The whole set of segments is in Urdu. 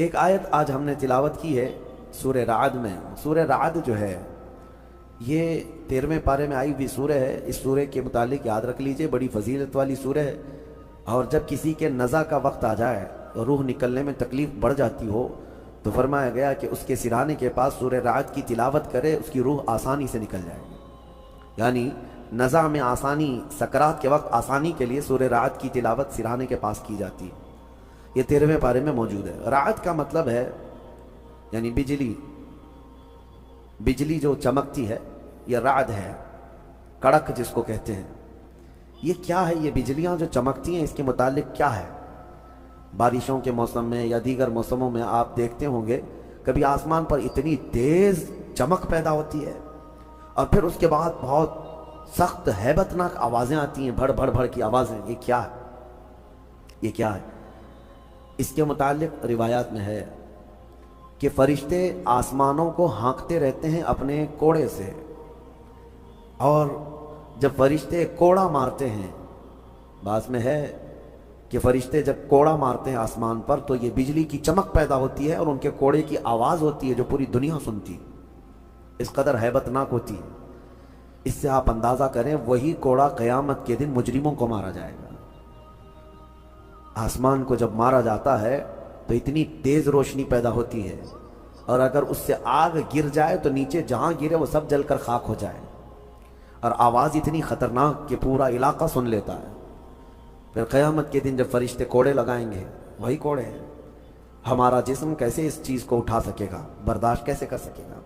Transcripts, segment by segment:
ایک آیت آج ہم نے تلاوت کی ہے سورہ رعد میں. سورہ رعد جو ہے یہ 13ویں پارے میں آئی ہوئی سورہ ہے. اس سورہ کے متعلق یاد رکھ لیجئے بڑی فضیلت والی سورہ ہے. اور جب کسی کے نزع کا وقت آ جائے روح نکلنے میں تکلیف بڑھ جاتی ہو تو فرمایا گیا کہ اس کے سرانے کے پاس سورہ رعد کی تلاوت کرے, اس کی روح آسانی سے نکل جائے گی. یعنی نزع میں آسانی, سکرات کے وقت آسانی کے لیے سورہ رعد کی تلاوت سرانے کے پاس کی جاتی ہے. یہ 13ویں پارے میں موجود ہے. رعد کا مطلب ہے یعنی بجلی, بجلی جو چمکتی ہے یہ رعد ہے, کڑک جس کو کہتے ہیں. یہ کیا ہے؟ یہ بجلیاں جو چمکتی ہیں اس کے متعلق کیا ہے؟ بارشوں کے موسم میں یا دیگر موسموں میں آپ دیکھتے ہوں گے کبھی آسمان پر اتنی تیز چمک پیدا ہوتی ہے اور پھر اس کے بعد بہت سخت ہیبتناک آوازیں آتی ہیں, بھڑ بھڑ بھڑ کی آوازیں. یہ کیا ہے؟ یہ کیا ہے؟ اس کے متعلق روایات میں ہے کہ فرشتے آسمانوں کو ہانکتے رہتے ہیں اپنے کوڑے سے, اور جب فرشتے کوڑا مارتے ہیں, بعض میں ہے کہ فرشتے جب کوڑا مارتے ہیں آسمان پر تو یہ بجلی کی چمک پیدا ہوتی ہے اور ان کے کوڑے کی آواز ہوتی ہے جو پوری دنیا سنتی, اس قدر ہیبتناک ہوتی ہے. اس سے آپ اندازہ کریں وہی کوڑا قیامت کے دن مجرموں کو مارا جائے گا. آسمان کو جب مارا جاتا ہے تو اتنی تیز روشنی پیدا ہوتی ہے, اور اگر اس سے آگ گر جائے تو نیچے جہاں گرے وہ سب جل کر خاک ہو جائے, اور آواز اتنی خطرناک کہ پورا علاقہ سن لیتا ہے. پھر قیامت کے دن جب فرشتے کوڑے لگائیں گے, وہی کوڑے ہیں, ہمارا جسم کیسے اس چیز کو اٹھا سکے گا, برداشت کیسے کر سکے گا؟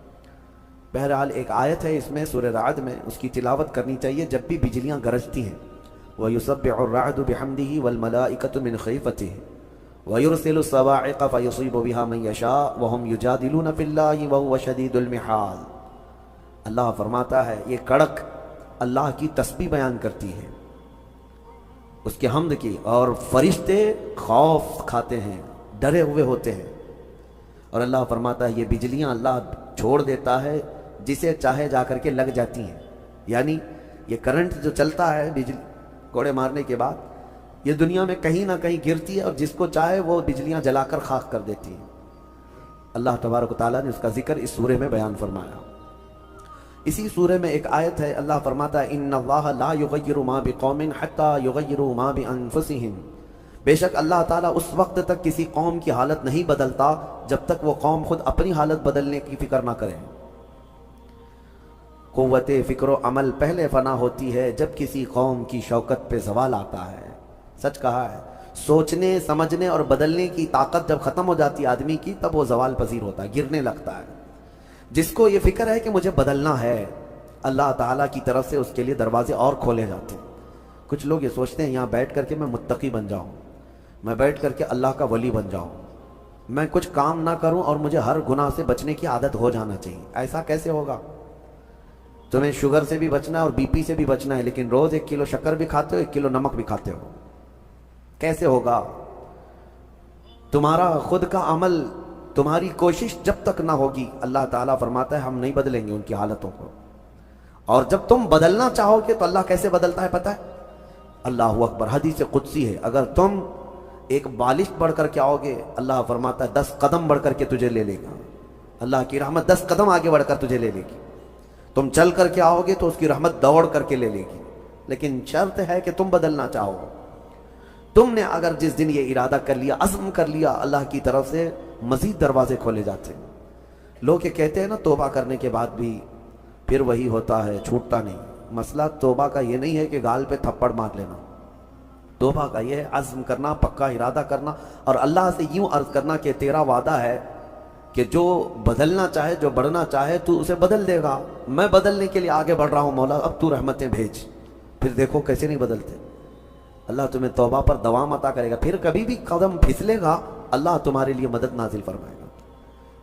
بہرحال ایک آیت ہے اس میں سورہ رعد میں, اس کی تلاوت کرنی چاہیے جب بھی بجلیاں گرجتی ہیں. وَيُسَبِّحُ الرَّعْدُ بِحَمْدِهِ وَالْمَلَائِكَةُ مِنْ خِيفَتِهِ وَيُرْسِلُ الصَّوَاعِقَ فَيُصِيبُ بِهَا مَنْ يَشَاءُ وَهُمْ يُجَادِلُونَ فِي اللَّهِ وَهُوَ شَدِيدُ الْمِحَالِ. اللہ فرماتا ہے یہ کڑک اللہ کی تسبیح بیان کرتی ہے, اس کے حمد کی, اور فرشتے خوف کھاتے ہیں, ڈرے ہوئے ہوتے ہیں. اور اللہ فرماتا ہے یہ بجلیاں اللہ چھوڑ دیتا ہے جسے چاہے جا کر کے لگ جاتی ہیں. یعنی یہ کرنٹ جو چلتا ہے بجلی کوڑے مارنے کے بعد یہ دنیا میں کہیں نہ کہیں گرتی ہے اور جس کو چاہے وہ بجلیاں جلا کر خاک کر دیتی ہیں. اللہ تبارک و تعالیٰ نے اس کا ذکر اس سورے میں بیان فرمایا. اسی سورے میں ایک آیت ہے, اللہ فرماتا ہے ان اللہ لا یغیر ما بقوم حتی یغیروا ما بانفسہم. بے شک اللہ تعالیٰ اس وقت تک کسی قوم کی حالت نہیں بدلتا جب تک وہ قوم خود اپنی حالت بدلنے کی فکر نہ کرے. قوت فکر و عمل پہلے فنا ہوتی ہے جب کسی قوم کی شوکت پہ زوال آتا ہے. سچ کہا ہے, سوچنے سمجھنے اور بدلنے کی طاقت جب ختم ہو جاتی ہے آدمی کی تب وہ زوال پذیر ہوتا ہے, گرنے لگتا ہے. جس کو یہ فکر ہے کہ مجھے بدلنا ہے, اللہ تعالیٰ کی طرف سے اس کے لیے دروازے اور کھولے جاتے ہیں. کچھ لوگ یہ سوچتے ہیں یہاں بیٹھ کر کے میں متقی بن جاؤں, میں بیٹھ کر کے اللہ کا ولی بن جاؤں, میں کچھ کام نہ کروں اور مجھے ہر گناہ سے بچنے کی عادت ہو جانا چاہیے. ایسا کیسے ہوگا؟ تمہیں شوگر سے بھی بچنا ہے اور بی پی سے بھی بچنا ہے, لیکن روز 1 کلو شکر بھی کھاتے ہو, 1 کلو نمک بھی کھاتے ہو. کیسے ہوگا؟ تمہارا خود کا عمل, تمہاری کوشش جب تک نہ ہوگی, اللہ تعالیٰ فرماتا ہے ہم نہیں بدلیں گے ان کی حالتوں کو. اور جب تم بدلنا چاہو گے تو اللہ کیسے بدلتا ہے پتہ ہے؟ اللہ اکبر, حدیث قدسی ہے, اگر تم ایک بالش بڑھ کر کے آؤ گے اللہ فرماتا ہے 10 قدم بڑھ کر کے تجھے لے لے گا. اللہ کی رحمت 10 قدم آگے بڑھ کر تجھے لے لے گی. تم چل کر کے آؤ گے تو اس کی رحمت دوڑ کر کے لے لے گی, لیکن شرط ہے کہ تم بدلنا چاہو. تم نے اگر جس دن یہ ارادہ کر لیا, عزم کر لیا, اللہ کی طرف سے مزید دروازے کھولے جاتے ہیں. لوگ یہ کہتے ہیں نا توبہ کرنے کے بعد بھی پھر وہی ہوتا ہے, چھوٹتا نہیں. مسئلہ توبہ کا یہ نہیں ہے کہ گال پہ تھپڑ مار لینا. توبہ کا یہ ہے عزم کرنا, پکا ارادہ کرنا, اور اللہ سے یوں عرض کرنا کہ تیرا وعدہ ہے کہ جو بدلنا چاہے, جو بڑھنا چاہے تو اسے بدل دے گا. میں بدلنے کے لیے آگے بڑھ رہا ہوں مولا, اب تو رحمتیں بھیج. پھر دیکھو کیسے نہیں بدلتے. اللہ تمہیں توبہ پر دوام عطا کرے گا. پھر کبھی بھی قدم پھسلے گا اللہ تمہارے لیے مدد نازل فرمائے گا.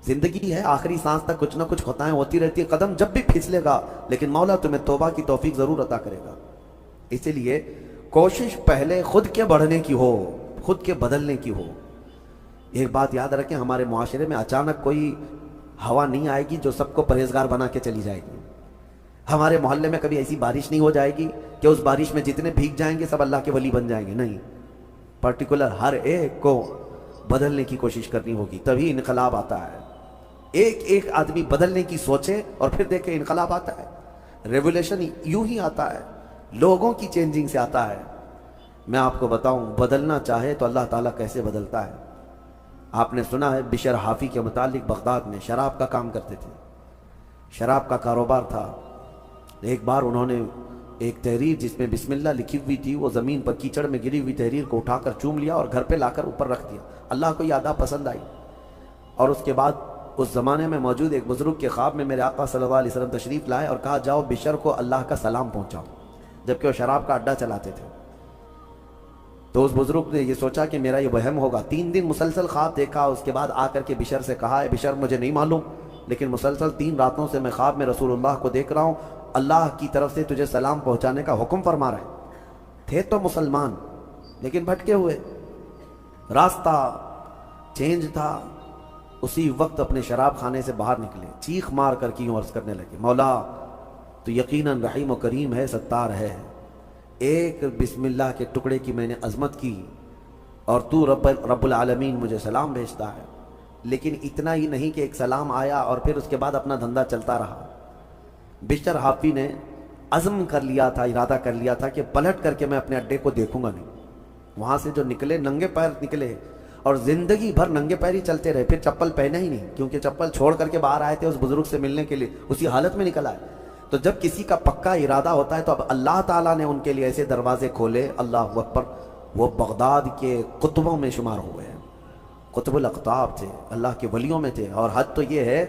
زندگی ہے, آخری سانس تک کچھ نہ کچھ خطائیں ہوتی رہتی ہیں, قدم جب بھی پھسلے گا لیکن مولا تمہیں توبہ کی توفیق ضرور عطا کرے گا. اسی لیے کوشش پہلے خود کے بڑھنے کی ہو, خود کے بدلنے کی ہو. ایک بات یاد رکھیں, ہمارے معاشرے میں اچانک کوئی ہوا نہیں آئے گی جو سب کو پرہیزگار بنا کے چلی جائے گی. ہمارے محلے میں کبھی ایسی بارش نہیں ہو جائے گی کہ اس بارش میں جتنے بھیگ جائیں گے سب اللہ کے ولی بن جائیں گے. نہیں, پرٹیکولر ہر ایک کو بدلنے کی کوشش کرنی ہوگی، تبھی انقلاب آتا ہے۔ ایک ایک آدمی بدلنے کی سوچے اور پھر دیکھے انقلاب آتا ہے۔ ریولیوشن یوں ہی آتا ہے، لوگوں کی چینجنگ سے آتا ہے۔ میں آپ کو بتاؤں، بدلنا چاہے تو اللہ تعالیٰ کیسے بدلتا ہے۔ آپ نے سنا ہے بشر حافی کے متعلق، بغداد میں شراب کا کام کرتے تھے، شراب کا کاروبار تھا۔ ایک بار انہوں نے ایک تحریر جس میں بسم اللہ لکھی ہوئی تھی، وہ زمین پر کیچڑ میں گری ہوئی تحریر کو اٹھا کر چوم لیا اور گھر پہ لا کر اوپر رکھ دیا۔ اللہ کو یہ ادا پسند آئی، اور اس کے بعد اس زمانے میں موجود ایک بزرگ کے خواب میں میرے آقا صلی اللہ علیہ وسلم تشریف لائے اور کہا جاؤ بشر کو اللہ کا سلام پہنچاؤ، جبکہ وہ شراب کا اڈا چلاتے تھے۔ تو اس بزرگ نے یہ سوچا کہ میرا یہ وہم ہوگا، 3 دن مسلسل خواب دیکھا، اس کے بعد آ کر کے بشر سے کہا، بشر مجھے نہیں معلوم، لیکن مسلسل 3 راتوں سے میں خواب میں رسول اللہ کو دیکھ رہا ہوں، اللہ کی طرف سے تجھے سلام پہنچانے کا حکم فرما رہے تھے تو مسلمان لیکن بھٹکے ہوئے، راستہ چینج تھا۔ اسی وقت اپنے شراب خانے سے باہر نکلے، چیخ مار کر کی عرض کرنے لگے، مولا تو یقیناً رحیم و کریم ہے، ستار ہے، ایک بسم اللہ کے ٹکڑے کی میں نے عظمت کی اور تو رب العالمین مجھے سلام بھیجتا ہے، لیکن اتنا ہی نہیں کہ ایک سلام آیا اور پھر اس کے بعد اپنا دھندا چلتا رہا۔ بشر حافی نے عزم کر لیا تھا، ارادہ کر لیا تھا کہ پلٹ کر کے میں اپنے اڈے کو دیکھوں گا نہیں۔ وہاں سے جو نکلے ننگے پیر نکلے اور زندگی بھر ننگے پیر ہی چلتے رہے، پھر چپل پہنے ہی نہیں، کیونکہ چپل چھوڑ کر کے باہر آئے تھے اس بزرگ سے ملنے کے لیے، اسی حالت میں نکل آئے۔ تو جب کسی کا پکا ارادہ ہوتا ہے تو اب اللہ تعالیٰ نے ان کے لیے ایسے دروازے کھولے، اللہ اکبر، وہ بغداد کے قطبوں میں شمار ہوئے ہیں، قطب الاقطاب تھے، اللہ کے ولیوں میں تھے۔ اور حد تو یہ ہے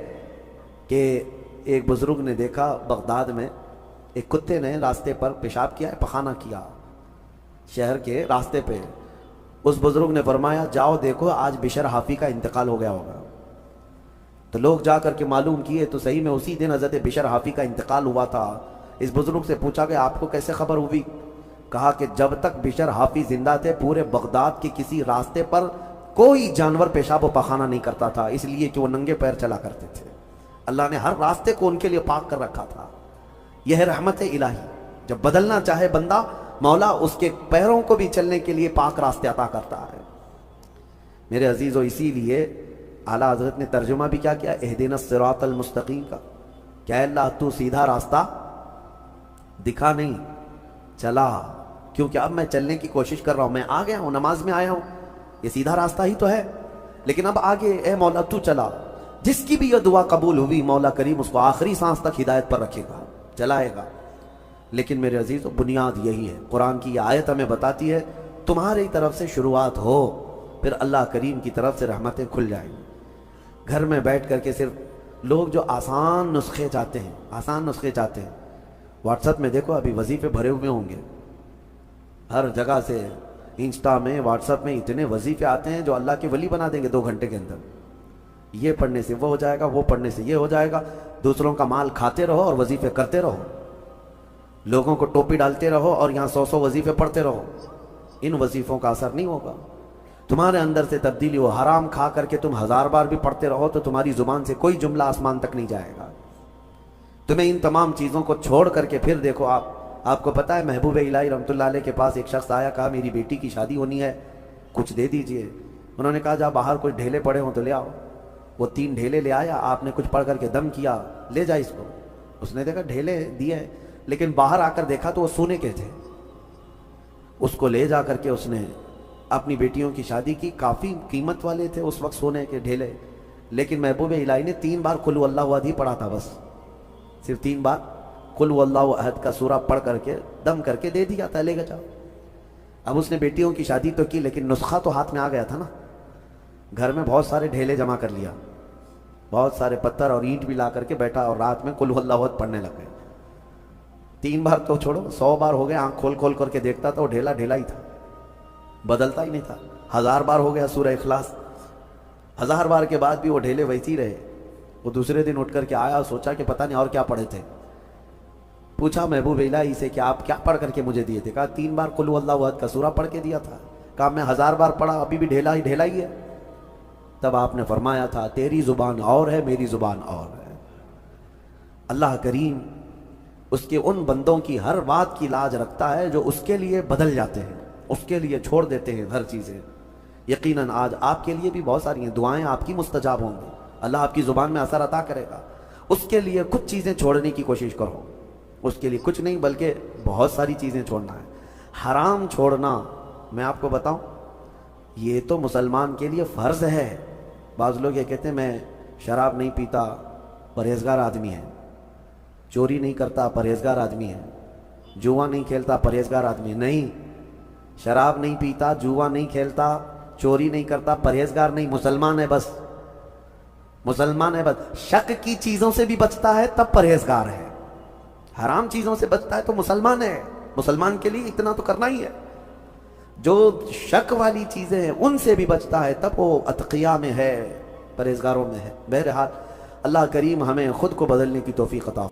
کہ ایک بزرگ نے دیکھا بغداد میں ایک کتے نے راستے پر پیشاب کیا ہے، پخانہ کیا شہر کے راستے پہ۔ اس بزرگ نے فرمایا جاؤ دیکھو آج بشر حافی کا انتقال ہو گیا ہوگا۔ تو لوگ جا کر کے معلوم کیے تو صحیح میں اسی دن حضرت بشر حافی کا انتقال ہوا تھا۔ اس بزرگ سے پوچھا کہ آپ کو کیسے خبر ہوئی؟ کہا کہ جب تک بشر حافی زندہ تھے پورے بغداد کے کسی راستے پر کوئی جانور پیشاب و پخانہ نہیں کرتا تھا، اس لیے کہ وہ ننگے پیر چلا کرتے تھے۔ اللہ نے ہر راستے کو ان کے لیے پاک کر رکھا تھا۔ یہ ہے رحمت الہی، جب بدلنا چاہے بندہ، مولا اس کے پیروں کو بھی چلنے کے لیے پاک راستے عطا کرتا ہے۔ میرے عزیزو، اسی لیے اعلیٰ حضرت نے ترجمہ بھی کیا اہدنا الصراط المستقیم کا، کیا اللہ تو سیدھا راستہ دکھا نہیں، چلا، کیونکہ اب میں چلنے کی کوشش کر رہا ہوں، میں آ گیا ہوں، نماز میں آیا ہوں، یہ سیدھا راستہ ہی تو ہے، لیکن اب آگے اے مولا تو چلا۔ جس کی بھی یہ دعا قبول ہوئی مولا کریم اس کو آخری سانس تک ہدایت پر رکھے گا، چلائے گا۔ لیکن میرے عزیزو، بنیاد یہی ہے، قرآن کی یہ آیت ہمیں بتاتی ہے تمہاری طرف سے شروعات ہو، پھر اللہ کریم کی طرف سے رحمتیں کھل جائیں گی۔ گھر میں بیٹھ کر کے صرف لوگ جو آسان نسخے چاہتے ہیں، واٹس ایپ میں دیکھو ابھی وظیفے بھرے ہوئے ہوں گے، ہر جگہ سے انسٹا میں واٹس ایپ میں اتنے وظیفے آتے ہیں جو اللہ کے ولی بنا دیں گے 2 گھنٹے کے اندر۔ یہ پڑھنے سے وہ ہو جائے گا، وہ پڑھنے سے یہ ہو جائے گا، دوسروں کا مال کھاتے رہو اور وظیفے کرتے رہو، لوگوں کو ٹوپی ڈالتے رہو اور یہاں 100 وظیفے پڑھتے رہو، ان وظیفوں کا اثر نہیں ہوگا۔ تمہارے اندر سے تبدیلی ہو، حرام کھا کر کے تم 1000 بار بھی پڑھتے رہو تو تمہاری زبان سے کوئی جملہ آسمان تک نہیں جائے گا۔ تمہیں ان تمام چیزوں کو چھوڑ کر کے پھر دیکھو، آپ کو پتا ہے محبوب الہی رحمۃ اللہ علیہ کے پاس ایک شخص آیا، کہا میری بیٹی کی شادی ہونی ہے، کچھ دے دیجئے۔ انہوں نے کہا جا باہر کوئی ڈھیلے پڑے ہوں تو لے آؤ۔ وہ 3 ڈھیلے لے آیا، آپ نے کچھ پڑھ کر کے دم کیا، لے جا اس کو۔ اس نے دیکھا ڈھیلے دیے، لیکن باہر آ کر دیکھا تو وہ سونے کے تھے۔ اس کو لے جا کر کے اس نے اپنی بیٹیوں کی شادی کی، کافی قیمت والے تھے اس وقت سونے کے ڈھیلے، لیکن محبوب الہی نے 3 بار قل هو اللہ احد ہی پڑھا تھا، بس صرف 3 بار قل هو اللہ احد کا سورہ پڑھ کر کے دم کر کے دے دیا تھا، لے گا جاؤ۔ اب اس نے بیٹیوں کی شادی تو کی، لیکن نسخہ تو ہاتھ میں آ گیا تھا نا، گھر میں بہت سارے ڈھیلے جمع کر لیا، بہت سارے پتھر اور اینٹ بھی لا کر کے بیٹھا اور رات میں قل هو اللہ احد پڑھنے لگ گئے۔ 3 بار تو چھوڑو، 100 بار ہو گئے، آنکھ کھول کھول کر کے دیکھتا تھا وہ ڈھیلا ڈھیلا ہی تھا، بدلتا ہی نہیں تھا۔ 1000 بار ہو گیا سورہ اخلاص، 1000 بار کے بعد بھی وہ ڈھیلے ویسے ہی رہے۔ وہ دوسرے دن اٹھ کر کے آیا، سوچا کہ پتہ نہیں اور کیا پڑھے تھے، پوچھا محبوب الہی سے کہ آپ کیا پڑھ کر کے مجھے دیے تھے؟ کہا 3 بار قل هو اللہ احد کا سورہ پڑھ کے دیا تھا۔ کہا میں 1000 بار پڑھا، ابھی بھی ڈھیلا ہی ہے۔ تب آپ نے فرمایا تھا تیری زبان اور ہے، میری زبان اور ہے۔ اللہ کریم اس کے ان بندوں کی ہر بات کی لاج رکھتا ہے جو اس کے لیے بدل جاتے ہیں، اس کے لیے چھوڑ دیتے ہیں ہر چیزیں۔ یقیناً آج آپ کے لیے بھی بہت ساری ہیں دعائیں، آپ کی مستجاب ہوں گی، اللہ آپ کی زبان میں اثر عطا کرے گا۔ اس کے لیے کچھ چیزیں چھوڑنے کی کوشش کرو، اس کے لیے کچھ نہیں بلکہ بہت ساری چیزیں چھوڑنا ہے۔ حرام چھوڑنا میں آپ کو بتاؤں یہ تو مسلمان کے لیے فرض ہے۔ بعض لوگ یہ کہتے ہیں میں شراب نہیں پیتا، پرہیزگار آدمی ہے، چوری نہیں کرتا، پرہیزگار آدمی ہے، جوا نہیں کھیلتا، پرہیزگار آدمی ہے۔ نہیں، شراب نہیں پیتا، جوا نہیں کھیلتا، چوری نہیں کرتا، پرہیزگار نہیں، مسلمان ہے بس، مسلمان ہے بس۔ شک کی چیزوں سے بھی بچتا ہے تب پرہیزگار ہے، حرام چیزوں سے بچتا ہے تو مسلمان ہے۔ مسلمان کے لیے اتنا تو کرنا ہی ہے۔ جو شک والی چیزیں ہیں ان سے بھی بچتا ہے تب وہ اتقیاء میں ہے، پرہیزگاروں میں ہے۔ بہرحال اللہ کریم ہمیں خود کو بدلنے کی توفیق عطا